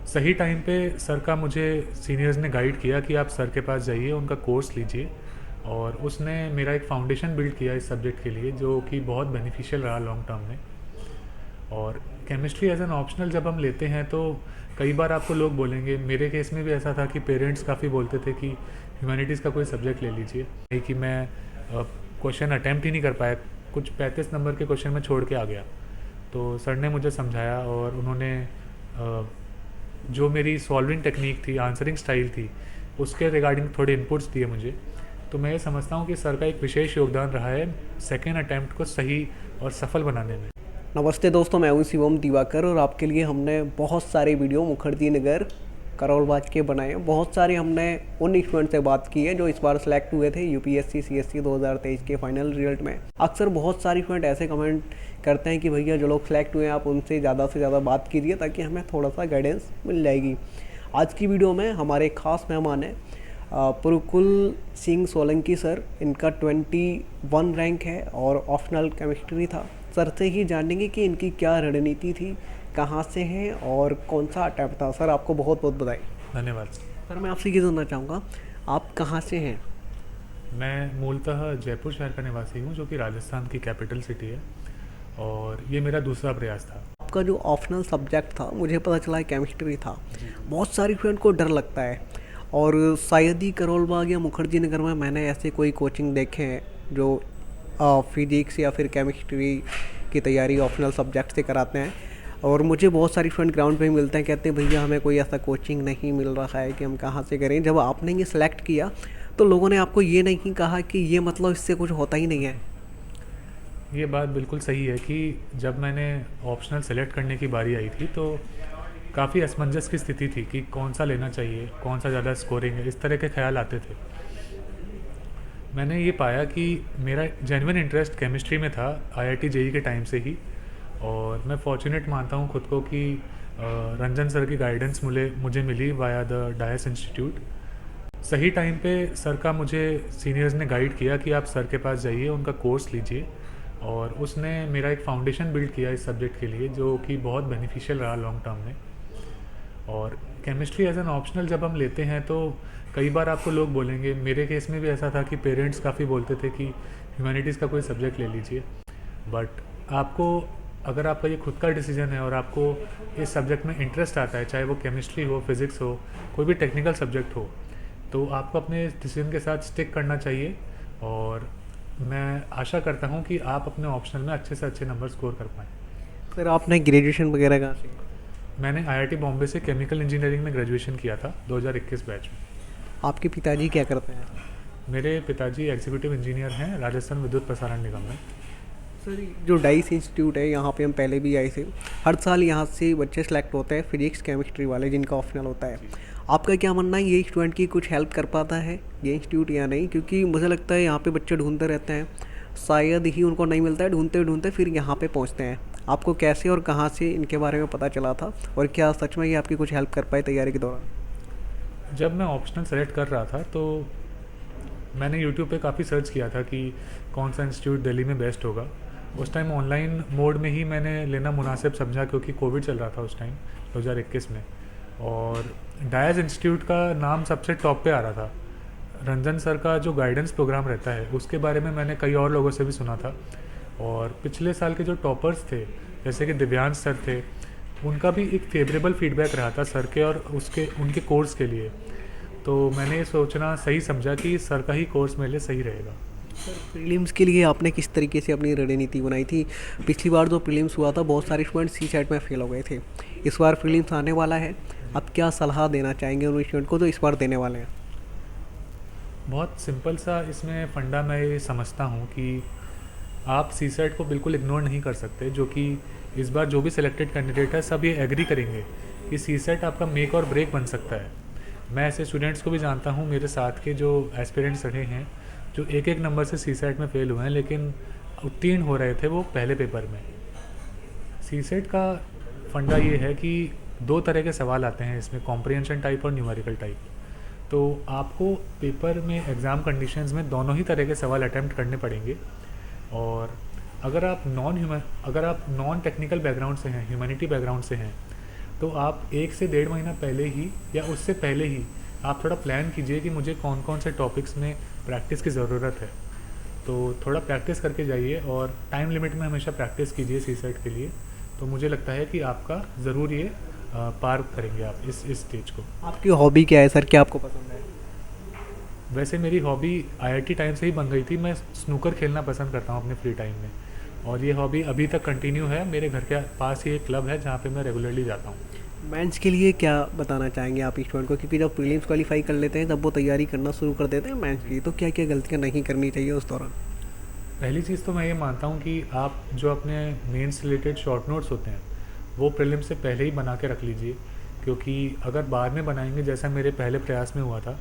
सही टाइम पे सर का मुझे सीनियर्स ने गाइड किया कि आप सर के पास जाइए, उनका कोर्स लीजिए। और उसने मेरा एक फाउंडेशन बिल्ड किया इस सब्जेक्ट के लिए, जो कि बहुत बेनिफिशियल रहा लॉन्ग टर्म में। और केमिस्ट्री एज एन ऑप्शनल जब हम लेते हैं तो कई बार आपको लोग बोलेंगे, मेरे केस में भी ऐसा था कि पेरेंट्स काफ़ी बोलते थे कि ह्यूमैनिटीज़ का कोई सब्जेक्ट ले लीजिए, कि मैं क्वेश्चन अटैम्प्ट ही नहीं कर पाया, कुछ 35 नंबर के क्वेश्चन में छोड़ के आ गया। तो सर ने मुझे समझाया और उन्होंने जो मेरी सॉल्विंग टेक्निक थी, आंसरिंग स्टाइल थी, उसके रिगार्डिंग थोड़े इनपुट्स दिए मुझे। तो मैं ये समझता हूँ कि सर का एक विशेष योगदान रहा है सेकेंड अटैम्प्ट को सही और सफल बनाने में। नमस्ते दोस्तों, मैं हूं शिवम दिवाकर और आपके लिए हमने बहुत सारे वीडियो मुखर्जी नगर करोल बाग के बनाए हैं। बहुत सारे हमने उन स्टूडेंट से बात की है जो इस बार सेलेक्ट हुए थे यूपीएससी सीएससी 2023 के फाइनल रिजल्ट में। अक्सर बहुत सारे स्टूडेंट ऐसे कमेंट करते हैं कि भैया जो लोग सेलेक्ट हुए हैं आप उनसे ज़्यादा से ज़्यादा बात कीजिए ताकि हमें थोड़ा सा गाइडेंस मिल जाएगी। आज की वीडियो में हमारे खास मेहमान हैं पुरुकुल सिंह सोलंकी सर। इनका 21 रैंक है और ऑप्शनल केमिस्ट्री था। सर से ही जानेंगे कि इनकी क्या रणनीति थी, कहाँ से हैं और कौन सा अटैम्प्ट था। सर आपको बहुत बहुत बधाई। धन्यवाद। सर मैं आपसे ये जानना चाहूँगा, आप कहाँ से हैं? मैं मूलतः जयपुर शहर का निवासी हूँ, जो कि राजस्थान की कैपिटल सिटी है, और ये मेरा दूसरा प्रयास था। आपका जो ऑप्शनल सब्जेक्ट था, मुझे पता चला है केमिस्ट्री था। बहुत सारे स्टूडेंट को डर लगता है और शायद ही करोल बाग या मुखर्जी नगर में मैंने ऐसे कोई कोचिंग देखे हैं जो फिजिक्स या फिर केमिस्ट्री की तैयारी ऑप्शनल सब्जेक्ट से कराते हैं। और मुझे बहुत सारे स्टूडेंट ग्राउंड पे ही मिलते हैं, कहते हैं भैया हमें कोई ऐसा कोचिंग नहीं मिल रहा है कि हम कहाँ से करें। जब आपने ये सेलेक्ट किया तो लोगों ने आपको ये नहीं कहा कि ये मतलब इससे कुछ होता ही नहीं है? ये बात बिल्कुल सही है कि जब मैंने ऑप्शनल सेलेक्ट करने की बारी आई थी तो काफ़ी असमंजस की स्थिति थी कि कौन सा लेना चाहिए, कौन सा ज़्यादा स्कोरिंग है, इस तरह के ख्याल आते थे। मैंने ये पाया कि मेरा जेन्युइन इंटरेस्ट केमिस्ट्री में था आईआईटी जेईई के टाइम से ही। और मैं फॉर्चुनेट मानता हूँ खुद को कि रंजन सर की गाइडेंस मुझे मिली वाया द डायस इंस्टीट्यूट। सही टाइम पे सर का मुझे सीनियर्स ने गाइड किया कि आप सर के पास जाइए, उनका कोर्स लीजिए। और उसने मेरा एक फाउंडेशन बिल्ड किया इस सब्जेक्ट के लिए, जो कि बहुत बेनिफिशियल रहा लॉन्ग टर्म में। और केमिस्ट्री एज एन ऑप्शनल जब हम लेते हैं तो कई बार आपको लोग बोलेंगे, मेरे केस में भी ऐसा था कि पेरेंट्स काफ़ी बोलते थे कि ह्यूमैनिटीज़ का कोई सब्जेक्ट ले लीजिए। बट आपको, अगर आपका ये खुद का डिसीजन है और आपको इस सब्जेक्ट में इंटरेस्ट आता है, चाहे वो केमिस्ट्री हो, फिज़िक्स हो, कोई भी टेक्निकल सब्जेक्ट हो, तो आपको अपने डिसीजन के साथ स्टिक करना चाहिए। और मैं आशा करता हूँ कि आप अपने ऑप्शनल में अच्छे से अच्छे नंबर स्कोर कर पाएँ। सर आपने ग्रेजुएशन वगैरह कहाँ से? मैंने आईआईटी बॉम्बे से केमिकल इंजीनियरिंग में ग्रेजुएशन किया था 2021 बैच में। आपके पिताजी क्या करते हैं? मेरे पिताजी एग्जीक्यूटिव इंजीनियर हैं राजस्थान विद्युत प्रसारण निगम में। सर जो डाइस इंस्टीट्यूट है यहाँ पे हम पहले भी आए थे। हर साल यहाँ से बच्चे सेलेक्ट होते हैं फिजिक्स केमिस्ट्री वाले जिनका ऑप्शनल होता है। आपका क्या मानना है, ये स्टूडेंट की कुछ हेल्प कर पाता है ये इंस्टीट्यूट या नहीं? क्योंकि मुझे लगता है यहाँ पे बच्चे ढूंढते रहते हैं, शायद ही उनको नहीं मिलता है, ढूंढते ढूंढते फिर यहाँ पे पहुँचते हैं। आपको कैसे और कहाँ से इनके बारे में पता चला था और क्या सच में ये आपकी कुछ हेल्प कर पाए तैयारी के दौरान? जब मैं ऑप्शनल सेलेक्ट कर रहा था तो मैंने यूट्यूब पे काफ़ी सर्च किया था कि कौन सा इंस्टीट्यूट दिल्ली में बेस्ट होगा। उस टाइम ऑनलाइन मोड में ही मैंने लेना मुनासिब समझा, क्योंकि कोविड चल रहा था उस टाइम 2021 में। और डायस इंस्टीट्यूट का नाम सबसे टॉप पे आ रहा था। रंजन सर का जो गाइडेंस प्रोग्राम रहता है उसके बारे में मैंने कई और लोगों से भी सुना था। और पिछले साल के जो टॉपर्स थे, जैसे कि दिव्यांश सर थे, उनका भी एक फेवरेबल फीडबैक रहा था सर के और उनके कोर्स के लिए। तो मैंने ये सोचना सही समझा कि सर का ही कोर्स मेरे लिए सही रहेगा। सर प्रीलिम्स के लिए आपने किस तरीके से अपनी रणनीति बनाई थी? पिछली बार जो प्रीलिम्स हुआ था बहुत सारे स्टूडेंट सी सेट में फेल हो गए थे। इस बार प्रीलिम्स आने वाला है, आप क्या सलाह देना चाहेंगे उन स्टूडेंट को जो इस बार देने वाले हैं? बहुत सिंपल सा इसमें फंडा मैं ये समझता हूँ कि आप सी सेट को बिल्कुल इग्नोर नहीं कर सकते, जो कि इस बार जो भी सिलेक्टेड कैंडिडेट है सब ये एग्री करेंगे कि सी सेट आपका मेक और ब्रेक बन सकता है। मैं ऐसे स्टूडेंट्स को भी जानता हूँ, मेरे साथ के जो एस्पिरेंट्स रहे हैं, जो एक एक नंबर से सी सेट में फेल हुए हैं लेकिन उत्तीर्ण हो रहे थे वो पहले पेपर में। सी सेट का फंडा ये है कि दो तरह के सवाल आते हैं इसमें, कॉम्प्रिहेंशन टाइप और न्यूमेरिकल टाइप। तो आपको पेपर में एग्ज़ाम कंडीशंस में दोनों ही तरह के सवाल अटैम्प्ट करने पड़ेंगे। और अगर आप नॉन टेक्निकल बैकग्राउंड से हैं, ह्यूमैनिटी बैकग्राउंड से हैं, तो आप 1 से 1.5 महीना पहले ही या उससे पहले ही आप थोड़ा प्लान कीजिए कि मुझे कौन कौन से टॉपिक्स में प्रैक्टिस की ज़रूरत है। तो थोड़ा प्रैक्टिस करके जाइए और टाइम लिमिट में हमेशा प्रैक्टिस कीजिए सी सेट के लिए। तो मुझे लगता है कि आपका ज़रूर ये पार करेंगे आप इस स्टेज को। आपकी हॉबी क्या है सर, क्या आपको पसंद है? वैसे मेरी हॉबी आईआईटी टाइम से ही बन गई थी। मैं स्नूकर खेलना पसंद करता हूँ अपने फ्री टाइम में, और ये हॉबी अभी तक कंटिन्यू है। मेरे घर के पास ही एक क्लब है जहाँ पे मैं रेगुलरली जाता हूँ। मेंस के लिए क्या बताना चाहेंगे आप स्टूडेंट को, क्योंकि जब प्रीलिम्स क्वालिफाई कर लेते हैं तब वो तैयारी करना शुरू कर देते हैं मेंस की, तो क्या क्या गलतियाँ नहीं करनी चाहिए उस दौरान? पहली चीज़ तो मैं ये मानता हूँ कि आप जो अपने मेंस रिलेटेड शॉर्ट नोट्स होते हैं वो प्रीलिम से पहले ही बना के रख लीजिए, क्योंकि अगर बाद में बनाएंगे जैसा मेरे पहले प्रयास में हुआ था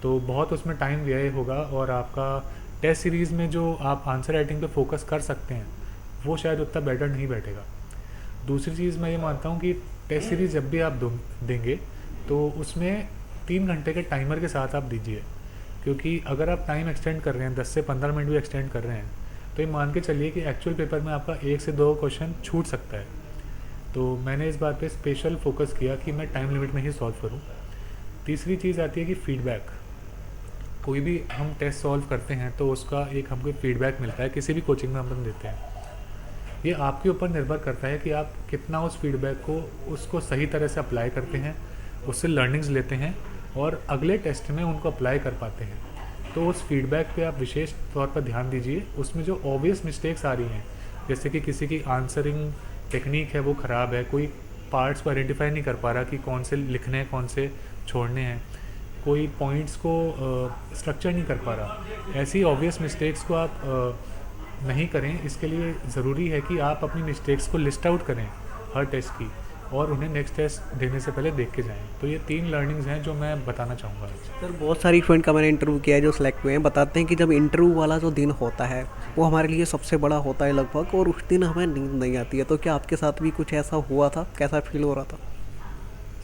तो बहुत उसमें टाइम व्यय होगा, और आपका टेस्ट सीरीज़ में जो आप आंसर राइटिंग पे फोकस कर सकते हैं वो शायद उतना बेटर नहीं बैठेगा। दूसरी चीज़ मैं ये मानता हूँ कि टेस्ट सीरीज़ जब भी आप देंगे तो उसमें 3 घंटे के टाइमर के साथ आप दीजिए, क्योंकि अगर आप टाइम एक्सटेंड कर रहे हैं 10 से 15 मिनट भी एक्सटेंड कर रहे हैं तो ये मान के चलिए कि एक्चुअल पेपर में आपका 1 से 2 क्वेश्चन छूट सकता है। तो मैंने इस बात पे स्पेशल फोकस किया कि मैं टाइम लिमिट में ही सॉल्व करूँ। तीसरी चीज़ आती है कि फीडबैक। कोई भी हम टेस्ट सॉल्व करते हैं तो उसका एक हमको फीडबैक मिलता है, किसी भी कोचिंग में हम देते हैं। ये आपके ऊपर निर्भर करता है कि आप कितना उस फीडबैक को उसको सही तरह से अप्लाई करते हैं, उससे लर्निंग्स लेते हैं और अगले टेस्ट में उनको अप्लाई कर पाते हैं। तो उस फीडबैक पे आप विशेष तौर पर ध्यान दीजिए। उसमें जो ऑब्वियस मिस्टेक्स आ रही हैं, जैसे कि किसी की आंसरिंग टेक्निक है वो ख़राब है, कोई पार्ट्स को आइडेंटिफाई नहीं कर पा रहा कि कौन से लिखने हैं कौन से छोड़ने हैं, कोई पॉइंट्स को स्ट्रक्चर नहीं कर पा रहा, ऐसी ऑब्वियस मिस्टेक्स को आप नहीं करें। इसके लिए ज़रूरी है कि आप अपनी मिस्टेक्स को लिस्ट आउट करें हर टेस्ट की, और उन्हें नेक्स्ट टेस्ट देने से पहले देख के जाएं। तो ये 3 लर्निंग्स हैं जो मैं बताना चाहूँगा आज। सर बहुत सारी स्टूडेंट का मैंने इंटरव्यू किया है जो सिलेक्ट हुए हैं, बताते हैं कि जब इंटरव्यू वाला जो दिन होता है वो हमारे लिए सबसे बड़ा होता है लगभग, और उस दिन हमें नींद नहीं आती है। तो क्या आपके साथ भी कुछ ऐसा हुआ था, कैसा फील हो रहा था?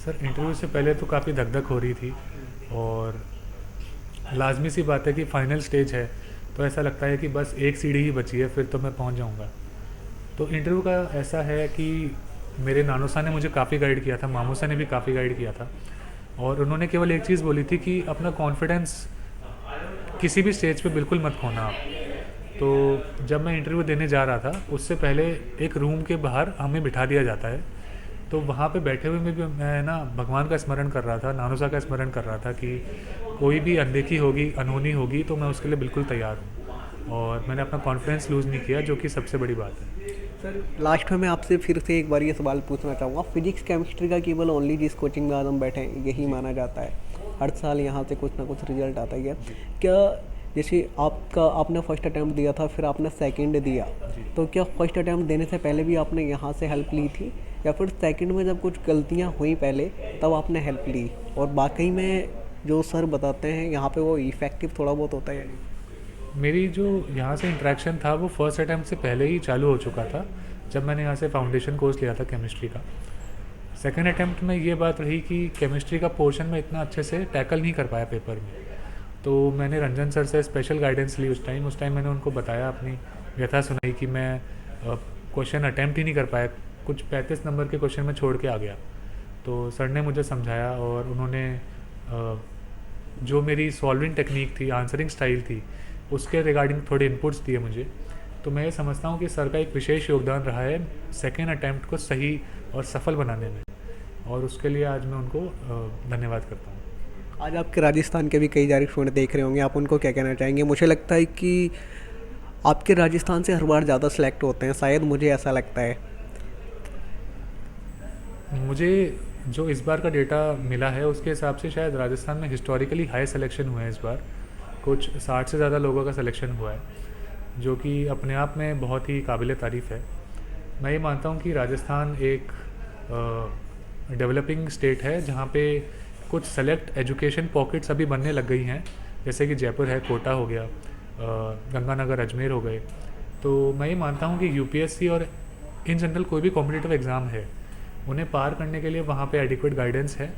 सर इंटरव्यू से पहले तो काफ़ी धक धक हो रही थी, और लाजमी सी बात है कि फाइनल स्टेज है तो ऐसा लगता है कि बस एक सीढ़ी ही बची है फिर तो मैं पहुंच जाऊंगा। तो इंटरव्यू का ऐसा है कि मेरे नानोसा ने मुझे काफ़ी गाइड किया था, मामूसा ने भी काफ़ी गाइड किया था, और उन्होंने केवल एक चीज़ बोली थी कि अपना कॉन्फिडेंस किसी भी स्टेज पे बिल्कुल मत खोना आप। तो जब मैं इंटरव्यू देने जा रहा था उससे पहले एक रूम के बाहर हमें बिठा दिया जाता है, तो वहाँ पे बैठे हुए में भी मैं ना भगवान का स्मरण कर रहा था, नानोसा का स्मरण कर रहा था कि कोई भी अनदेखी होगी अनहोनी होगी तो मैं उसके लिए बिल्कुल तैयार हूँ, और मैंने अपना कॉन्फिडेंस लूज़ नहीं किया, जो कि सबसे बड़ी बात है। सर लास्ट में मैं आपसे फिर से एक बार ये सवाल पूछना चाहूँगा, फिजिक्स केमिस्ट्री का केवल ओनली जिस कोचिंग में आज हम बैठे हैं यही माना जाता है, हर साल यहाँ से कुछ ना कुछ रिजल्ट आता ही है। क्या जैसे आपने फर्स्ट अटैम्प्ट दिया था, फिर आपने सेकंड दिया, तो क्या फर्स्ट अटैम्प्ट देने से पहले भी आपने यहाँ से हेल्प ली थी, या फिर सेकंड में जब कुछ गलतियाँ हुई पहले तब आपने हेल्प ली? और वाकई में जो सर बताते हैं यहाँ पे वो इफ़ेक्टिव थोड़ा बहुत होता है या नहीं? मेरी जो यहाँ से इंटरेक्शन था वो फर्स्ट अटैम्प्ट से पहले ही चालू हो चुका था, जब मैंने यहाँ से फाउंडेशन कोर्स लिया था केमिस्ट्री का। सेकंड अटैम्प्ट में ये बात रही कि केमिस्ट्री का पोर्शन में इतना अच्छे से टैकल नहीं कर पाया पेपर में, तो मैंने रंजन सर से स्पेशल गाइडेंस ली उस टाइम मैंने उनको बताया, अपनी व्यथा सुनाई कि मैं क्वेश्चन अटैम्प्ट ही नहीं कर पाया, कुछ 35 नंबर के क्वेश्चन में छोड़ के आ गया। तो सर ने मुझे समझाया और उन्होंने जो मेरी सॉल्विंग टेक्निक थी, आंसरिंग स्टाइल थी, उसके रिगार्डिंग थोड़े इनपुट्स दिए मुझे। तो मैं ये समझता हूँ कि सर का एक विशेष योगदान रहा है सेकेंड अटैम्प्ट को सही और सफल बनाने में, और उसके लिए आज मैं उनको धन्यवाद करता हूँ। आज आपके राजस्थान के भी कई सारे स्टूडेंट देख रहे होंगे, आप उनको क्या कहना चाहेंगे? मुझे लगता है कि आपके राजस्थान से हर बार ज़्यादा सेलेक्ट होते हैं, शायद मुझे ऐसा लगता है। मुझे जो इस बार का डेटा मिला है उसके हिसाब से शायद राजस्थान में हिस्टोरिकली हाई सिलेक्शन हुए हैं इस बार, कुछ 60 से ज़्यादा लोगों का सिलेक्शन हुआ है, जो कि अपने आप में बहुत ही काबिल तारीफ़ है। मैं ये मानता हूँ कि राजस्थान एक डेवलपिंग स्टेट है जहाँ पे कुछ सेलेक्ट एजुकेशन पॉकेट्स अभी बनने लग गई हैं, जैसे कि जयपुर है, कोटा हो गया, गंगानगर, अजमेर हो गए। तो मैं ये मानता हूँ कि यूपीएससी और इन जनरल कोई भी कॉम्पिटिटिव एग्ज़ाम है उन्हें पार करने के लिए वहाँ पे एडिक्वेट गाइडेंस है,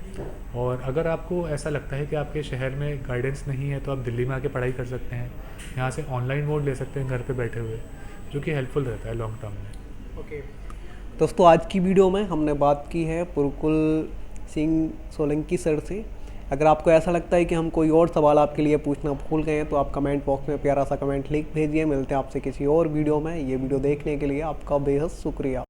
और अगर आपको ऐसा लगता है कि आपके शहर में गाइडेंस नहीं है तो आप दिल्ली में आके पढ़ाई कर सकते हैं, यहाँ से ऑनलाइन मोड ले सकते हैं घर पे बैठे हुए, जो कि हेल्पफुल रहता है लॉन्ग टर्म में। ओके, दोस्तों आज की वीडियो में हमने बात की है पुरकुल सिंह सोलंकी सर से। अगर आपको ऐसा लगता है कि हम कोई और सवाल आपके लिए पूछना भूल गए हैं तो आप कमेंट बॉक्स में प्यारा सा कमेंट लिख भेजिए। मिलते हैं आपसे किसी और वीडियो में। ये वीडियो देखने के लिए आपका बेहद शुक्रिया।